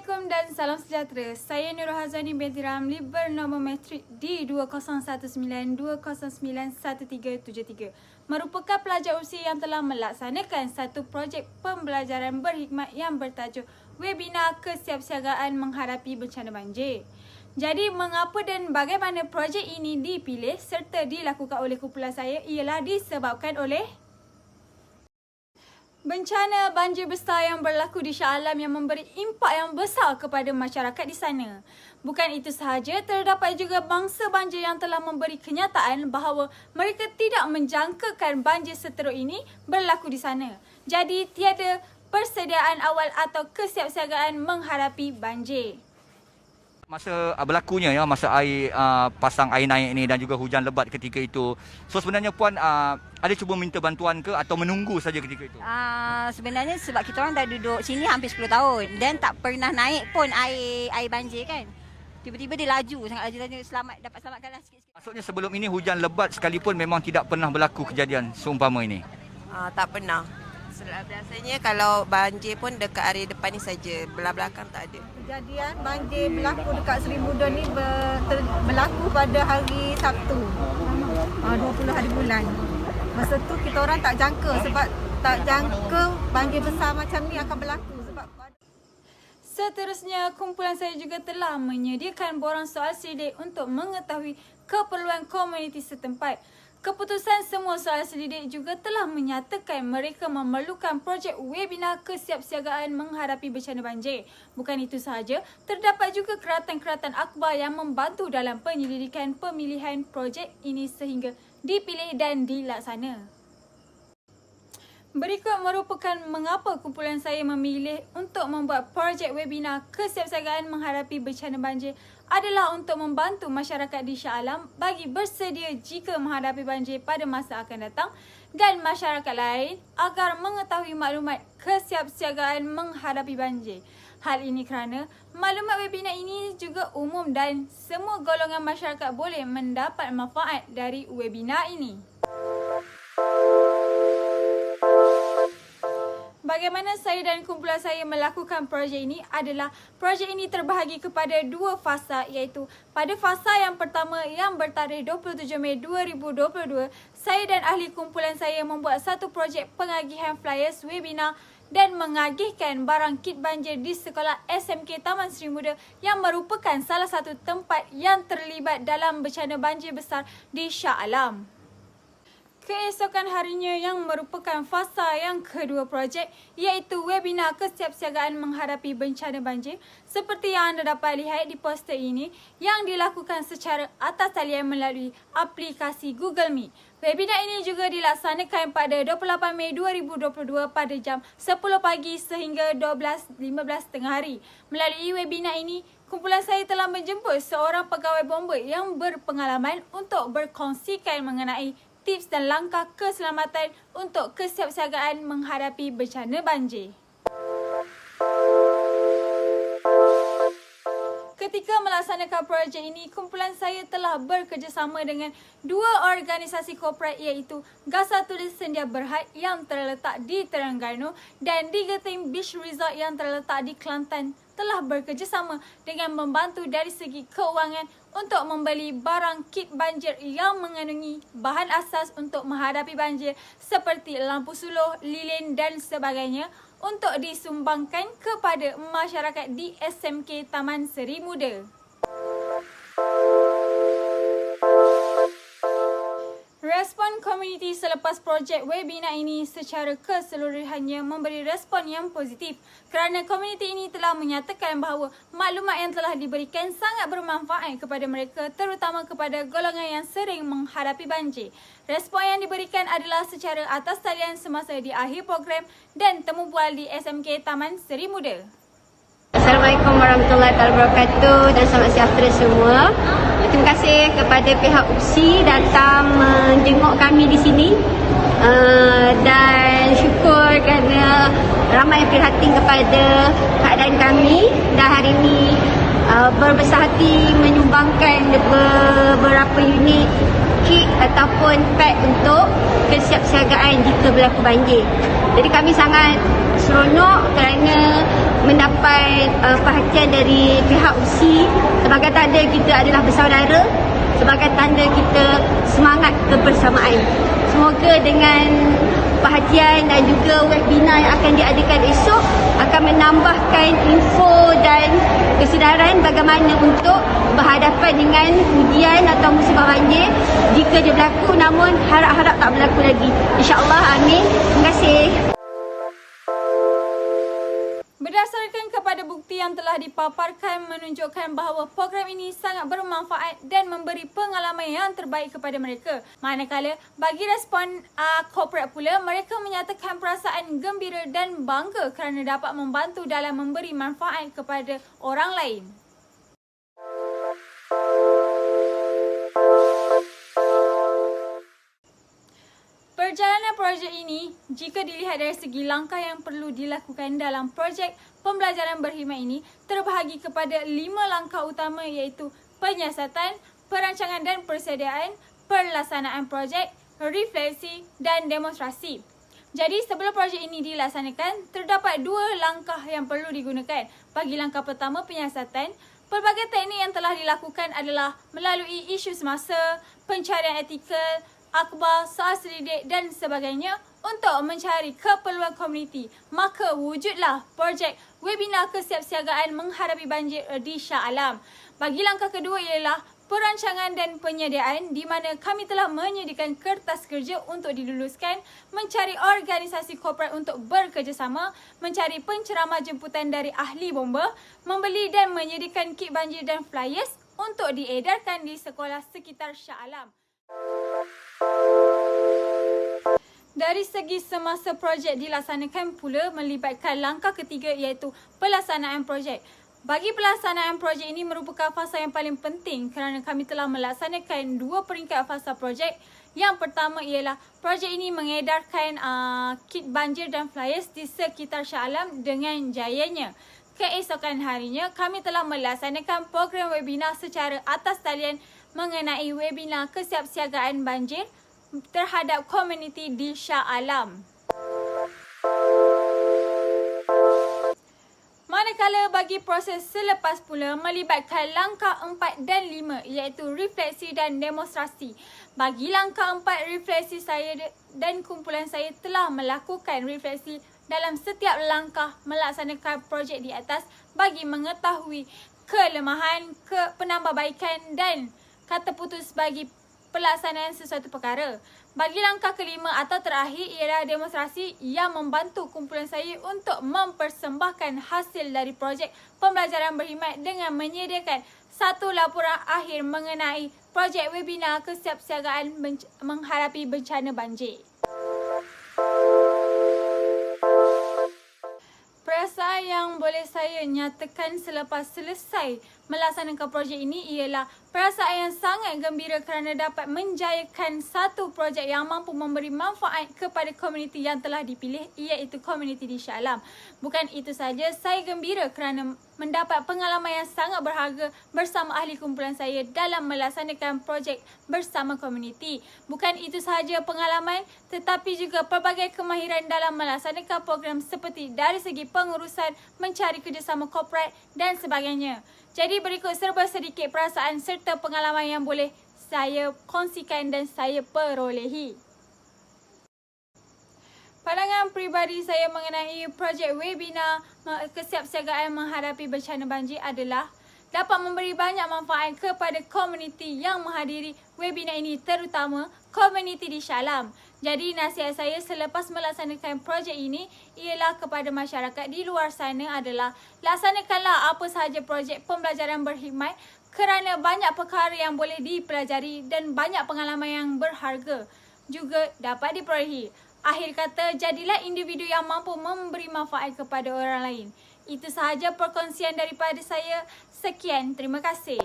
Assalamualaikum dan salam sejahtera. Saya Nurul Hazani binti Ramli bernombor matrik D2019-209173. Merupakan pelajar usia yang telah melaksanakan satu projek pembelajaran berhikmat yang bertajuk Webinar Kesiapsiagaan Menghadapi Bencana Banjir. Jadi mengapa dan bagaimana projek ini dipilih serta dilakukan oleh kumpulan saya ialah disebabkan oleh bencana banjir besar yang berlaku di Shah Alam yang memberi impak yang besar kepada masyarakat di sana. Bukan itu sahaja, terdapat juga mangsa banjir yang telah memberi kenyataan bahawa mereka tidak menjangkakan banjir seteruk ini berlaku di sana. Jadi tiada persediaan awal atau kesiapsiagaan menghadapi banjir. Masa berlakunya ya, masa air pasang air naik ni dan juga hujan lebat ketika itu. So sebenarnya puan ada cuba minta bantuan ke atau menunggu saja ketika itu? Sebenarnya sebab kita orang dah duduk sini hampir 10 tahun dan tak pernah naik pun air banjir kan. Tiba-tiba dia laju, sangat laju, dapat selamatkanlah sikit-sikit. Maksudnya sebelum ini hujan lebat sekalipun memang tidak pernah berlaku kejadian seumpama ini? Tak pernah. Biasanya kalau banjir pun dekat area depan ni saja, belah belakang tak ada. Kejadian banjir berlaku dekat Seri Muda ni berlaku pada hari Sabtu, 20 hari bulan. Masa tu kita orang tak jangka sebab tak jangka banjir besar macam ni akan berlaku. Seterusnya, kumpulan saya juga telah menyediakan borang soal selidik untuk mengetahui keperluan komuniti setempat. Keputusan semua soal selidik juga telah menyatakan mereka memerlukan projek webinar kesiapsiagaan menghadapi bencana banjir. Bukan itu sahaja, terdapat juga keratan-keratan akhbar yang membantu dalam penyelidikan pemilihan projek ini sehingga dipilih dan dilaksana. Berikut merupakan mengapa kumpulan saya memilih untuk membuat projek webinar kesiapsiagaan menghadapi bencana banjir adalah untuk membantu masyarakat di Shah Alam bagi bersedia jika menghadapi banjir pada masa akan datang dan masyarakat lain agar mengetahui maklumat kesiapsiagaan menghadapi banjir. Hal ini kerana maklumat webinar ini juga umum dan semua golongan masyarakat boleh mendapat manfaat dari webinar ini. Bagaimana saya dan kumpulan saya melakukan projek ini adalah projek ini terbahagi kepada dua fasa, iaitu pada fasa yang pertama yang bertarikh 27 Mei 2022, saya dan ahli kumpulan saya membuat satu projek pengagihan flyers webinar dan mengagihkan barang kit banjir di sekolah SMK Taman Seri Muda yang merupakan salah satu tempat yang terlibat dalam bencana banjir besar di Shah Alam. Keesokan harinya yang merupakan fasa yang kedua projek iaitu webinar kesiapsiagaan menghadapi bencana banjir seperti yang anda dapat lihat di poster ini yang dilakukan secara atas talian melalui aplikasi Google Meet. Webinar ini juga dilaksanakan pada 28 Mei 2022 pada jam 10 pagi sehingga 12.15 tengah hari. Melalui webinar ini, kumpulan saya telah menjemput seorang pegawai bomba yang berpengalaman untuk berkongsikan mengenai tips dan langkah keselamatan untuk kesiapsiagaan menghadapi bencana banjir. Ketika melaksanakan projek ini, kumpulan saya telah bekerjasama dengan dua organisasi korporat iaitu Gasa Tulis Sendia Berhad yang terletak di Terengganu dan Digeting Beach Resort yang terletak di Kelantan telah bekerjasama dengan membantu dari segi keuangan untuk membeli barang kit banjir yang mengandungi bahan asas untuk menghadapi banjir seperti lampu suluh, lilin dan sebagainya untuk disumbangkan kepada masyarakat di SMK Taman Seri Muda. Respon komuniti selepas projek webinar ini secara keseluruhannya memberi respon yang positif kerana komuniti ini telah menyatakan bahawa maklumat yang telah diberikan sangat bermanfaat kepada mereka terutama kepada golongan yang sering menghadapi banjir. Respon yang diberikan adalah secara atas talian semasa di akhir program dan temu bual di SMK Taman Seri Muda. Assalamualaikum warahmatullahi wabarakatuh dan selamat sejahtera semua. Terima kasih kepada pihak UPSI datang menjenguk kami di sini dan syukur kerana ramai prihatin kepada keadaan kami dan hari ini berbesar hati menyumbangkan beberapa unit kit ataupun pad untuk kesiapsiagaan jika berlaku banjir. Jadi kami sangat seronok kerana mendapat perhatian dari pihak USI. Sebagai tanda kita adalah bersaudara, sebagai tanda kita semangat kebersamaan. Semoga dengan perhatian dan juga webinar yang akan diadakan esok akan menambahkan info dan kesedaran bagaimana untuk berhadapan dengan hujan atau musibah banjir jika dia berlaku, namun harap-harap tak berlaku lagi. InsyaAllah, amin. Terima kasih. Berdasarkan kepada bukti yang telah dipaparkan menunjukkan bahawa program ini sangat bermanfaat dan memberi pengalaman yang terbaik kepada mereka. Manakala bagi respon korporat pula, mereka menyatakan perasaan gembira dan bangga kerana dapat membantu dalam memberi manfaat kepada orang lain. Perjalanan projek ini, jika dilihat dari segi langkah yang perlu dilakukan dalam projek pembelajaran berkhidmat ini, terbahagi kepada 5 langkah utama iaitu penyiasatan, perancangan dan persediaan, pelaksanaan projek, refleksi dan demonstrasi. Jadi sebelum projek ini dilaksanakan, terdapat 2 langkah yang perlu digunakan. Bagi langkah pertama, penyiasatan, pelbagai teknik yang telah dilakukan adalah melalui isu semasa, pencarian etikal, akhbar, soal selidik dan sebagainya untuk mencari keperluan komuniti. Maka wujudlah projek webinar kesiapsiagaan menghadapi banjir di Shah Alam. Bagi langkah kedua ialah perancangan dan penyediaan, di mana kami telah menyediakan kertas kerja untuk diluluskan, mencari organisasi korporat untuk bekerjasama, mencari penceramah jemputan dari ahli bomba, membeli dan menyediakan kit banjir dan flyers untuk diedarkan di sekolah sekitar Shah Alam. Dari segi semasa projek dilaksanakan pula melibatkan langkah ketiga iaitu pelaksanaan projek. Bagi pelaksanaan projek ini merupakan fasa yang paling penting kerana kami telah melaksanakan 2 peringkat fasa projek. Yang pertama ialah projek ini mengedarkan kit banjir dan flyers di sekitar Shah Alam dengan jayanya. Keesokan harinya kami telah melaksanakan program webinar secara atas talian mengenai webinar kesiapsiagaan banjir terhadap komuniti di Shah Alam. Manakala bagi proses selepas pula melibatkan langkah 4 dan 5 iaitu refleksi dan demonstrasi. Bagi langkah 4, refleksi saya dan kumpulan saya telah melakukan refleksi dalam setiap langkah melaksanakan projek di atas bagi mengetahui kelemahan, penambahbaikan dan kata putus bagi pelaksanaan sesuatu perkara. Bagi langkah kelima atau terakhir ialah demonstrasi yang membantu kumpulan saya untuk mempersembahkan hasil dari projek pembelajaran berkhidmat dengan menyediakan satu laporan akhir mengenai projek webinar kesiapsiagaan menghadapi bencana banjir. Perasaan yang boleh saya nyatakan selepas selesai melaksanakan projek ini ialah perasaan yang sangat gembira kerana dapat menjayakan satu projek yang mampu memberi manfaat kepada komuniti yang telah dipilih, iaitu komuniti di Shah Alam. Bukan itu sahaja, saya gembira kerana mendapat pengalaman yang sangat berharga bersama ahli kumpulan saya dalam melaksanakan projek bersama komuniti. Bukan itu sahaja pengalaman, tetapi juga pelbagai kemahiran dalam melaksanakan program seperti dari segi pengurusan, mencari kerjasama korporat dan sebagainya. Jadi berikut serba sedikit perasaan serta pengalaman yang boleh saya kongsikan dan saya perolehi. Pandangan peribadi saya mengenai projek webinar kesiapsiagaan menghadapi bencana banjir adalah dapat memberi banyak manfaat kepada komuniti yang menghadiri webinar ini, terutama komuniti di Shah Alam. Jadi nasihat saya selepas melaksanakan projek ini ialah kepada masyarakat di luar sana adalah laksanakanlah apa sahaja projek pembelajaran berkhidmat kerana banyak perkara yang boleh dipelajari dan banyak pengalaman yang berharga juga dapat diperolehi. Akhir kata, jadilah individu yang mampu memberi manfaat kepada orang lain. Itu sahaja perkongsian daripada saya. Sekian, terima kasih.